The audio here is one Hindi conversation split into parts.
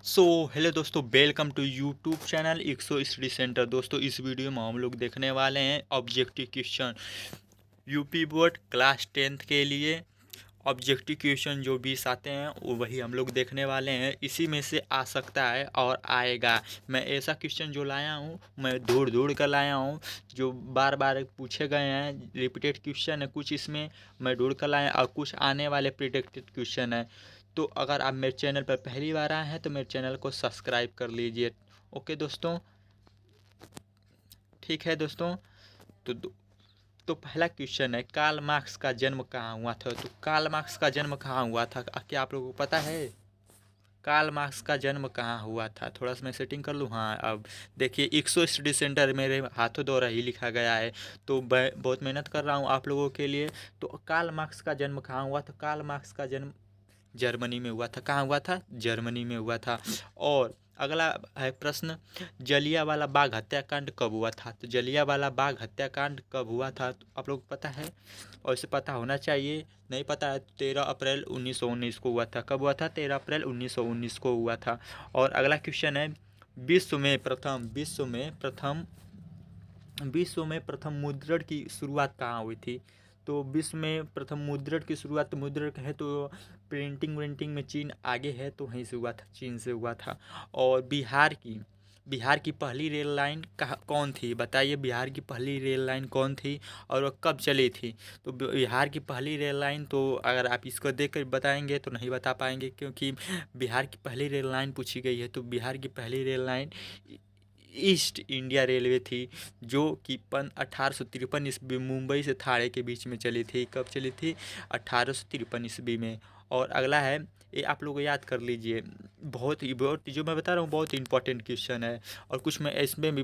सो हेलो दोस्तों, वेलकम टू यूट्यूब चैनल इक्सो स्टडी सेंटर। दोस्तों, इस वीडियो में हम लोग देखने वाले हैं objective question UP board class 10th के लिए। ऑब्जेक्टिव क्वेश्चन जो 20 आते हैं वो वही हम लोग देखने वाले हैं। इसी में से आ सकता है और आएगा। मैं ऐसा क्वेश्चन जो लाया हूँ, मैं ढूंढ ढूंढ कर लाया हूँ, जो बार बार पूछे गए हैं। रिपीटेड क्वेश्चन है कुछ, इसमें मैं ढूंढ कर लाया और कुछ आने वाले प्रिडिक्टेड क्वेश्चन है। तो अगर आप मेरे चैनल पर पहली बार आए हैं तो मेरे चैनल को सब्सक्राइब कर लीजिए। ओके दोस्तों, ठीक है दोस्तों। तो तो पहला क्वेश्चन है, कार्ल मार्क्स का जन्म कहाँ हुआ था? तो कार्ल मार्क्स का जन्म कहाँ हुआ था, क्या आप लोगों को पता है? कार्ल मार्क्स का जन्म कहाँ हुआ था? थोड़ा सा मैं सेटिंग कर लूँ। हाँ, अब देखिए, इक्सो स्टडी सेंटर मेरे हाथों द्वारा ही लिखा गया है, तो मैं बहुत मेहनत कर रहा हूँ आप लोगों के लिए। तो कार्ल मार्क्स का जन्म कहाँ हुआ था? कार्ल मार्क्स का जन्म जर्मनी में हुआ था। कहाँ हुआ था? जर्मनी में हुआ था। और अगला है प्रश्न, जलियांवाला बाग हत्याकांड कब हुआ था? तो जलियांवाला बाग हत्याकांड कब हुआ था? तो आप लोग को पता है और इसे पता होना चाहिए। नहीं पता है तो 13 अप्रैल 1919 को हुआ था। कब हुआ था? 13 अप्रैल 1919 को हुआ था। और अगला क्वेश्चन है, विश्व में प्रथम मुद्रण की शुरुआत कहाँ हुई थी? तो विश्व में प्रथम मुद्रण की शुरुआत, मुद्रण है तो प्रिंटिंग व्रिंटिंग में चीन आगे है, तो वहीं से हुआ था, चीन से हुआ था। और बिहार की पहली रेल लाइन कहाँ कौन थी? बताइए, बिहार की पहली रेल लाइन कौन थी और वो कब चली थी? तो बिहार की पहली रेल लाइन, तो अगर आप इसको देख कर बताएंगे तो नहीं बता पाएंगे, क्योंकि बिहार की पहली रेल लाइन पूछी गई है। तो बिहार की पहली rail line east India railway थी, जो कि 1853 ईस्वी मुंबई से थाने के बीच में चली थी। कब चली थी? 1853 ईस्वी में। और अगला है, ये आप लोग याद कर लीजिए, बहुत जो मैं बता रहा हूँ बहुत इंपॉर्टेंट क्वेश्चन है। और कुछ मैं इसमें भी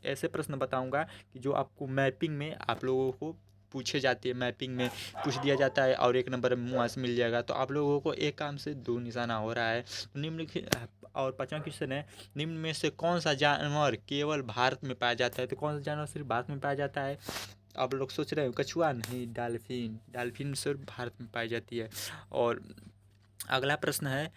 ऐसे प्रश्न बताऊंगा कि जो आपको मैपिंग में आप लोगों को पूछे जाती है, मैपिंग में पूछ दिया जाता है और एक नंबर में वहाँ से मिल जाएगा। तो आप लोगों को एक काम से दो निशाना हो रहा है। निम्नलिखित और पांचवा क्वेश्चन है, निम्न में से कौन सा जानवर केवल भारत में पाया जाता है? तो कौन सा जानवर सिर्फ भारत में पाया जाता है? आप लोग सोच रहे हो कछुआ? नहीं, डॉल्फिन। डॉल्फिन सिर्फ भारत में पाई जाती है। और अगला प्रश्न है,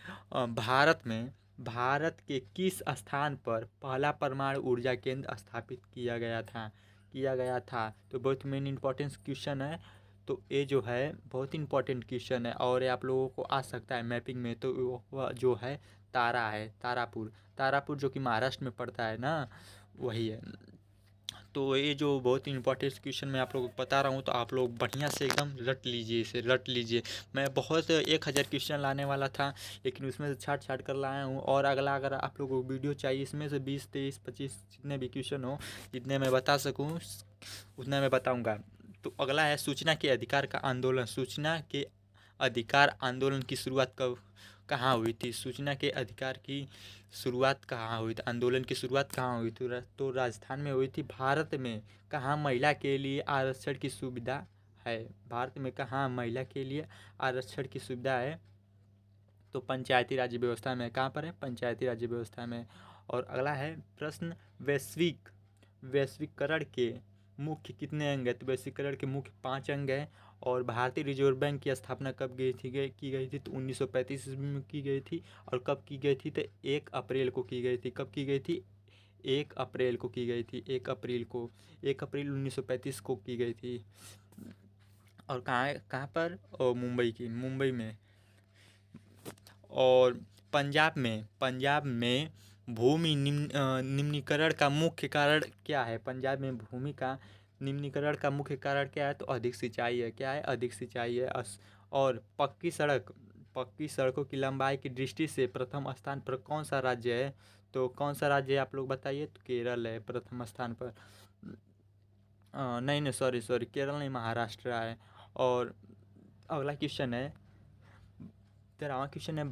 भारत के किस स्थान पर पहला परमाणु ऊर्जा केंद्र स्थापित किया गया था? तो बहुत मेन इंपॉर्टेंट क्वेश्चन है। तो ये जो है बहुत इंपॉर्टेंट क्वेश्चन है और ये आप लोगों को आ सकता है मैपिंग में। तो वह जो है तारापुर। तारापुर जो कि महाराष्ट्र में पड़ता है ना, वही है। तो ये जो बहुत ही इंपॉर्टेंट क्वेश्चन मैं आप लोगों को बता रहा हूँ, तो आप लोग बढ़िया से एकदम रट लीजिए, इसे रट लीजिए। मैं बहुत 1000 क्वेश्चन लाने वाला था, लेकिन उसमें से छाट छाट कर लाया हूँ। और अगला अगर आप लोगों को वीडियो चाहिए, इसमें से 20 23 25 जितने भी क्वेश्चन हो, जितने मैं बता सकूँ उतना मैं बताऊँगा। तो अगला है, सूचना के अधिकार आंदोलन की शुरुआत कहाँ हुई थी? सूचना के अधिकार की शुरुआत कहाँ हुई थी? आंदोलन की शुरुआत कहाँ हुई थी? तो राजस्थान में हुई थी। भारत में कहाँ महिला के लिए आरक्षण की सुविधा है? भारत में कहाँ महिला के लिए आरक्षण की सुविधा है? तो पंचायती राज व्यवस्था में। कहाँ पर है? पंचायती राज व्यवस्था में। और अगला है प्रश्न, वैश्वीकरण के मुख्य कितने अंग है? तो वैश्वीकरण के मुख्य 5 अंग हैं। और भारतीय रिजर्व बैंक की स्थापना कब की गई थी? तो 1935 ईस्वी में की गई थी। और कब की गई थी? तो 1 अप्रैल को की गई थी। कब की गई थी? 1 अप्रैल को की गई थी। 1 अप्रैल 1935 को की गई थी। और कहाँ कहाँ पर? और मुंबई में। और पंजाब में भूमि निम्नीकरण का मुख्य कारण क्या है? पंजाब में भूमि का निम्नीकरण का मुख्य कारण क्या है? तो अधिक सिंचाई है। क्या है? अधिक सिंचाई है। और पक्की सड़कों की लंबाई की दृष्टि से प्रथम स्थान पर कौन सा राज्य है? तो कौन सा राज्य है आप लोग बताइए? तो केरल है प्रथम स्थान पर। नहीं नहीं, सॉरी सॉरी, केरल नहीं, महाराष्ट्र है। और अगला क्वेश्चन है, 13वां क्वेश्चन है,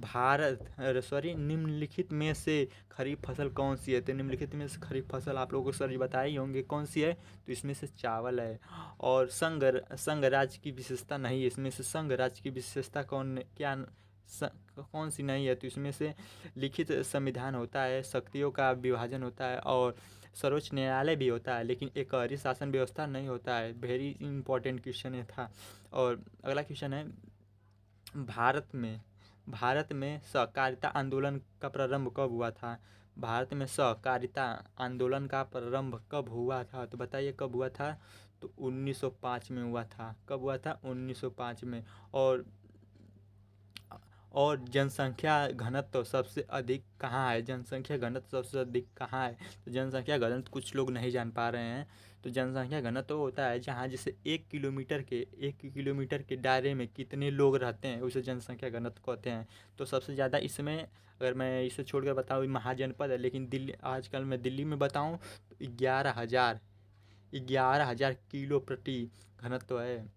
निम्नलिखित में से खरीफ फसल कौन सी है? तो निम्नलिखित में से खरीफ फसल आप लोगों को सर बताए ही होंगे कौन सी है। तो इसमें से चावल है। और संघ राज्य की विशेषता नहीं है। इसमें से संघ राज्य की विशेषता कौन सी नहीं है? तो इसमें से लिखित संविधान होता है, शक्तियों का विभाजन होता है और सर्वोच्च न्यायालय भी होता है, लेकिन एकहरी शासन व्यवस्था नहीं होता है। वेरी इंपॉर्टेंट क्वेश्चन ये था। और अगला क्वेश्चन है, भारत में भारत में सहकारिता आंदोलन का प्रारंभ कब हुआ था? भारत में सहकारिता आंदोलन का प्रारंभ कब हुआ था? तो बताइए कब हुआ था? तो 1905 में हुआ था। कब हुआ था? 1905 में। और जनसंख्या घनत्व सबसे अधिक कहाँ है? जनसंख्या घनत्व सबसे अधिक कहाँ है? तो जनसंख्या घनत्व कुछ लोग नहीं जान पा रहे हैं। तो जनसंख्या घनत्व होता है जहाँ जैसे 1 किलोमीटर के दायरे में कितने लोग रहते हैं, उसे जनसंख्या घनत्व कहते हैं। तो सबसे ज़्यादा इसमें, अगर मैं इसे छोड़कर बताऊँ, महाजनपद है, लेकिन दिल्ली, आजकल मैं दिल्ली में बताऊँ तो 11,000 किलो प्रति घनत्व है।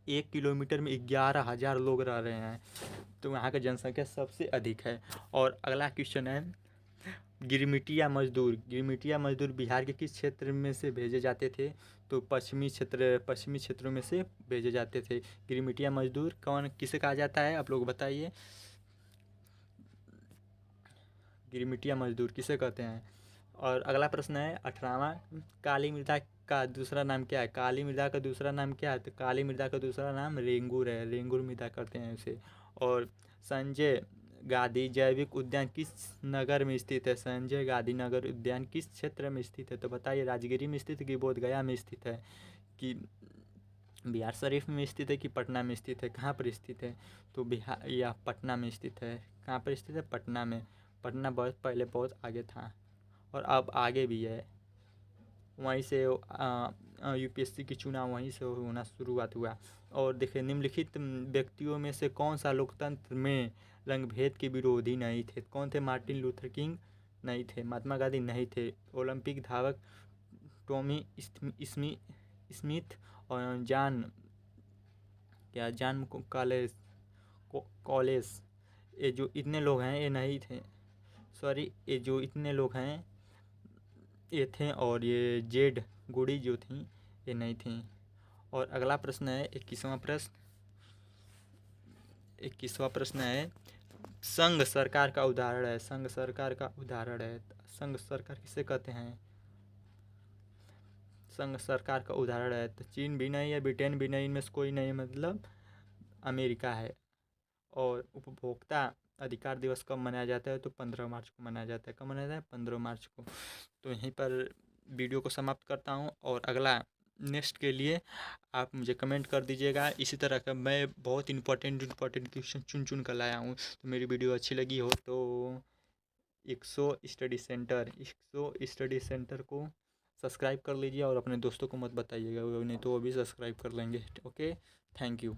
1 किलोमीटर में 11,000 लोग रह रहे हैं, तो वहाँ का जनसंख्या सबसे अधिक है। और अगला क्वेश्चन है, गिरमिटिया मजदूर बिहार के किस क्षेत्र में से भेजे जाते थे? तो पश्चिमी क्षेत्रों में से भेजे जाते थे। गिरमिटिया मजदूर कौन किसे कहा जाता है, आप लोग बताइए। गिरमिटिया मजदूर किसे कहते हैं? और अगला प्रश्न है 18वां, काली मृदा का दूसरा नाम क्या है? काली मृदा का दूसरा नाम क्या है? तो काली मृदा का दूसरा नाम रेंगुर है, रेंगुर मृदा करते हैं उसे। और संजय गांधी जैविक उद्यान किस नगर में स्थित है? संजय गांधी नगर उद्यान किस क्षेत्र में स्थित है? तो बताइए, राजगिरी में स्थित है कि बोधगया में स्थित है, कि बिहार शरीफ में स्थित है, कि पटना में स्थित है? कहाँ पर स्थित है? तो बिहार या पटना में स्थित है। कहाँ पर स्थित है? पटना में। पटना बहुत पहले बहुत आगे था और अब आगे भी है। वहीं से यूपीएससी की चुनाव वहीं से होना शुरुआत हुआ। और देखिए, निम्नलिखित व्यक्तियों में से कौन सा लोकतंत्र में रंगभेद के विरोधी नहीं थे? कौन थे? मार्टिन लूथर किंग नहीं थे, महात्मा गांधी नहीं थे, ओलंपिक धावक टॉमी स्मिथ और जॉन कॉलेज, ये जो इतने लोग हैं ये नहीं थे। सॉरी, ये जो इतने लोग हैं ये थे, और ये जेड गुडी जो थी ये नहीं थी। और अगला प्रश्न है 21वां प्रश्न है, संघ सरकार का उदाहरण है। संघ सरकार का उदाहरण है, संघ सरकार किसे कहते हैं? संघ सरकार का उदाहरण है, तो चीन भी नहीं है, ब्रिटेन भी नहीं, इनमें से कोई नहीं, मतलब अमेरिका है। और उपभोक्ता अधिकार दिवस कब मनाया जाता है? तो 15 मार्च को मनाया जाता है। कब मनाया जाता है? 15 मार्च को। तो यहीं पर वीडियो को समाप्त करता हूँ, और अगला नेक्स्ट के लिए आप मुझे कमेंट कर दीजिएगा। इसी तरह का मैं बहुत इंपॉर्टेंट क्वेश्चन चुन कर लाया हूँ। तो मेरी वीडियो अच्छी लगी हो तो 100 स्टडी सेंटर को सब्सक्राइब कर लीजिए, और अपने दोस्तों को मत बताइएगा, नहीं तो वो भी सब्सक्राइब कर लेंगे। Okay, thank you.